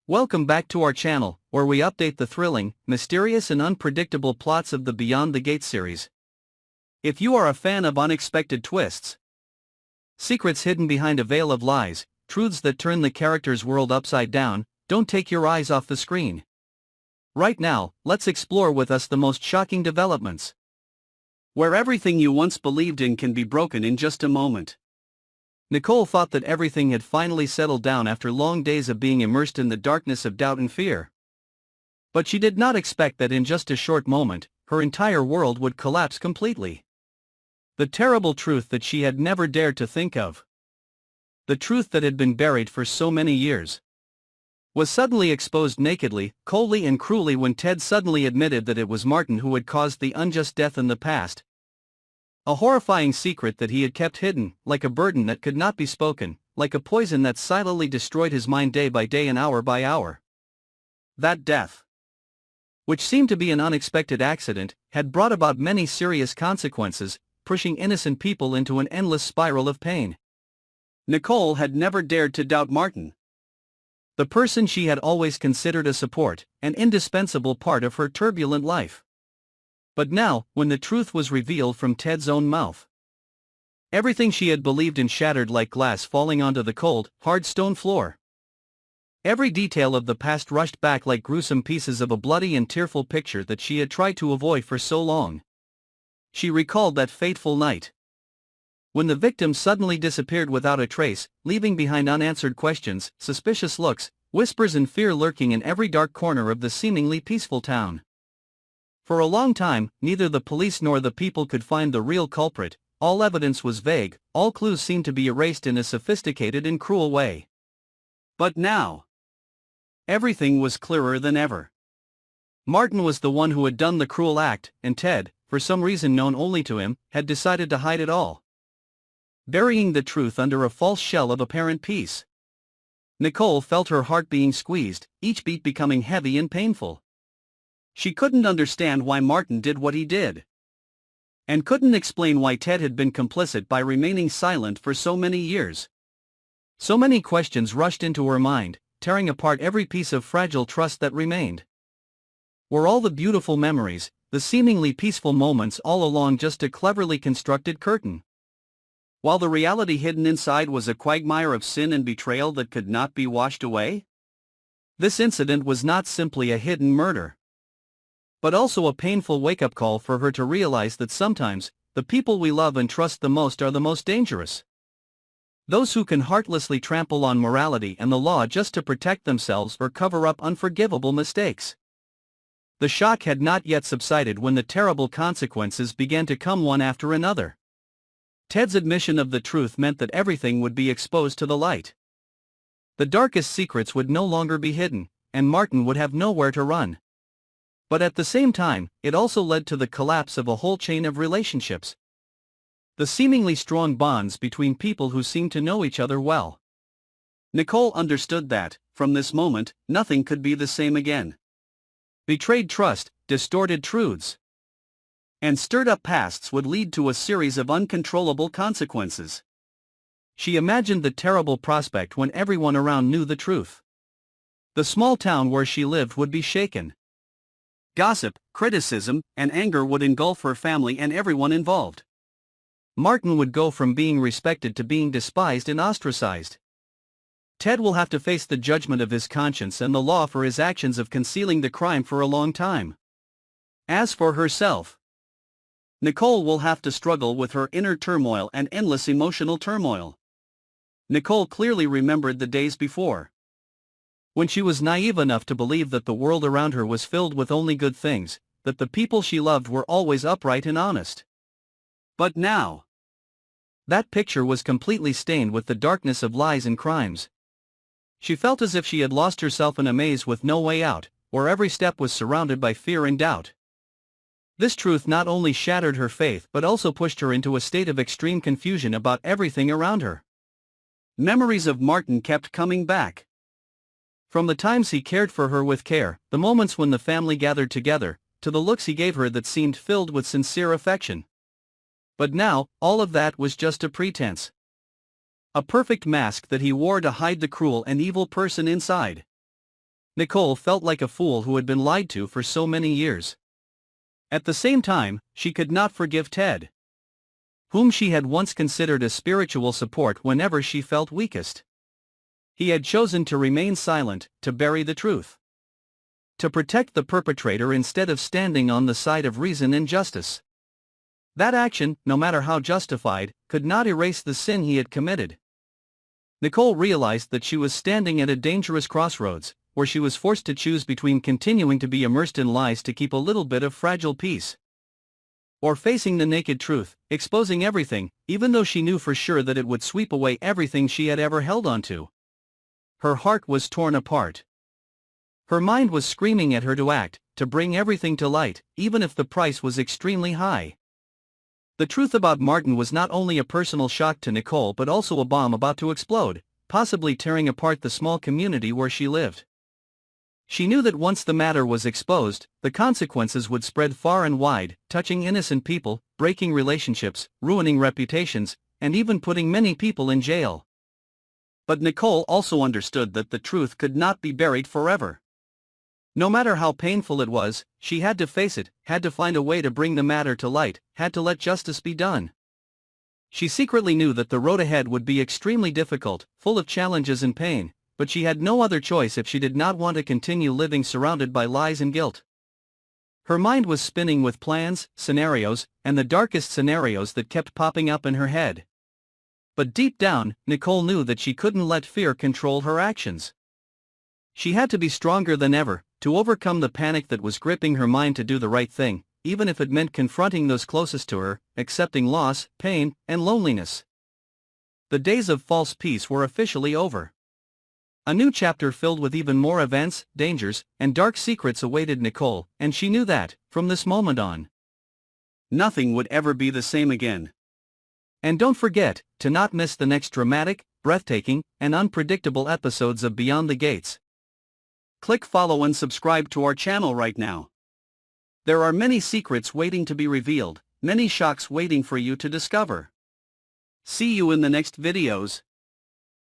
Welcome back to our channel, where we update the thrilling, mysterious and unpredictable plots of the Beyond the Gate series. If you are a fan of unexpected twists, secrets hidden behind a veil of lies, truths that turn the character's world upside down, don't take your eyes off the screen. Right now, let's explore with us the most shocking developments, where everything you once believed in can be broken in just a moment. Nicole thought that everything had finally settled down after long days of being immersed in the darkness of doubt and fear. But she did not expect that in just a short moment, her entire world would collapse completely. The terrible truth that she had never dared to think of, the truth that had been buried for so many years, was suddenly exposed nakedly, coldly and cruelly when Ted suddenly admitted that it was Martin who had caused the unjust death in the past. A horrifying secret that he had kept hidden, like a burden that could not be spoken, like a poison that silently destroyed his mind day by day and hour by hour. That death, which seemed to be an unexpected accident, had brought about many serious consequences, pushing innocent people into an endless spiral of pain. Nicole had never dared to doubt Martin, the person she had always considered a support, an indispensable part of her turbulent life. But now, when the truth was revealed from Ted's own mouth, everything she had believed in shattered like glass falling onto the cold, hard stone floor. Every detail of the past rushed back like gruesome pieces of a bloody and tearful picture that she had tried to avoid for so long. She recalled that fateful night, when the victim suddenly disappeared without a trace, leaving behind unanswered questions, suspicious looks, whispers and fear lurking in every dark corner of the seemingly peaceful town. For a long time, neither the police nor the people could find the real culprit. All evidence was vague, all clues seemed to be erased in a sophisticated and cruel way. But now, everything was clearer than ever. Martin was the one who had done the cruel act, and Ted, for some reason known only to him, had decided to hide it all, burying the truth under a false shell of apparent peace. Nicole felt her heart being squeezed, each beat becoming heavy and painful. She couldn't understand why Martin did what he did, and couldn't explain why Ted had been complicit by remaining silent for so many years. So many questions rushed into her mind, tearing apart every piece of fragile trust that remained. Were all the beautiful memories, the seemingly peaceful moments all along just a cleverly constructed curtain, while the reality hidden inside was a quagmire of sin and betrayal that could not be washed away? This incident was not simply a hidden murder, but also a painful wake-up call for her to realize that sometimes, the people we love and trust the most are the most dangerous. Those who can heartlessly trample on morality and the law just to protect themselves or cover up unforgivable mistakes. The shock had not yet subsided when the terrible consequences began to come one after another. Ted's admission of the truth meant that everything would be exposed to the light. The darkest secrets would no longer be hidden, and Martin would have nowhere to run. But at the same time, it also led to the collapse of a whole chain of relationships. The seemingly strong bonds between people who seemed to know each other well. Nicole understood that, from this moment, nothing could be the same again. Betrayed trust, distorted truths, and stirred-up pasts would lead to a series of uncontrollable consequences. She imagined the terrible prospect when everyone around knew the truth. The small town where she lived would be shaken. Gossip, criticism, and anger would engulf her family and everyone involved. Martin would go from being respected to being despised and ostracized. Ted will have to face the judgment of his conscience and the law for his actions of concealing the crime for a long time. As for herself, Nicole will have to struggle with her inner turmoil and endless emotional turmoil. Nicole clearly remembered the days before, when she was naive enough to believe that the world around her was filled with only good things, that the people she loved were always upright and honest. But now, that picture was completely stained with the darkness of lies and crimes. She felt as if she had lost herself in a maze with no way out, where every step was surrounded by fear and doubt. This truth not only shattered her faith but also pushed her into a state of extreme confusion about everything around her. Memories of Martin kept coming back. From the times he cared for her with care, the moments when the family gathered together, to the looks he gave her that seemed filled with sincere affection. But now, all of that was just a pretense. A perfect mask that he wore to hide the cruel and evil person inside. Nicole felt like a fool who had been lied to for so many years. At the same time, she could not forgive Ted, whom she had once considered a spiritual support whenever she felt weakest. He had chosen to remain silent, to bury the truth, to protect the perpetrator instead of standing on the side of reason and justice. That action, no matter how justified, could not erase the sin he had committed. Nicole realized that she was standing at a dangerous crossroads, where she was forced to choose between continuing to be immersed in lies to keep a little bit of fragile peace, or facing the naked truth, exposing everything, even though she knew for sure that it would sweep away everything she had ever held onto. Her heart was torn apart. Her mind was screaming at her to act, to bring everything to light, even if the price was extremely high. The truth about Martin was not only a personal shock to Nicole but also a bomb about to explode, possibly tearing apart the small community where she lived. She knew that once the matter was exposed, the consequences would spread far and wide, touching innocent people, breaking relationships, ruining reputations, and even putting many people in jail. But Nicole also understood that the truth could not be buried forever. No matter how painful it was, she had to face it, had to find a way to bring the matter to light, had to let justice be done. She secretly knew that the road ahead would be extremely difficult, full of challenges and pain, but she had no other choice if she did not want to continue living surrounded by lies and guilt. Her mind was spinning with plans, scenarios, and the darkest scenarios that kept popping up in her head. But deep down, Nicole knew that she couldn't let fear control her actions. She had to be stronger than ever, to overcome the panic that was gripping her mind, to do the right thing, even if it meant confronting those closest to her, accepting loss, pain, and loneliness. The days of false peace were officially over. A new chapter filled with even more events, dangers, and dark secrets awaited Nicole, and she knew that, from this moment on, nothing would ever be the same again. And don't forget to not miss the next dramatic, breathtaking, and unpredictable episodes of Beyond the Gates. Click follow and subscribe to our channel right now. There are many secrets waiting to be revealed, many shocks waiting for you to discover. See you in the next videos.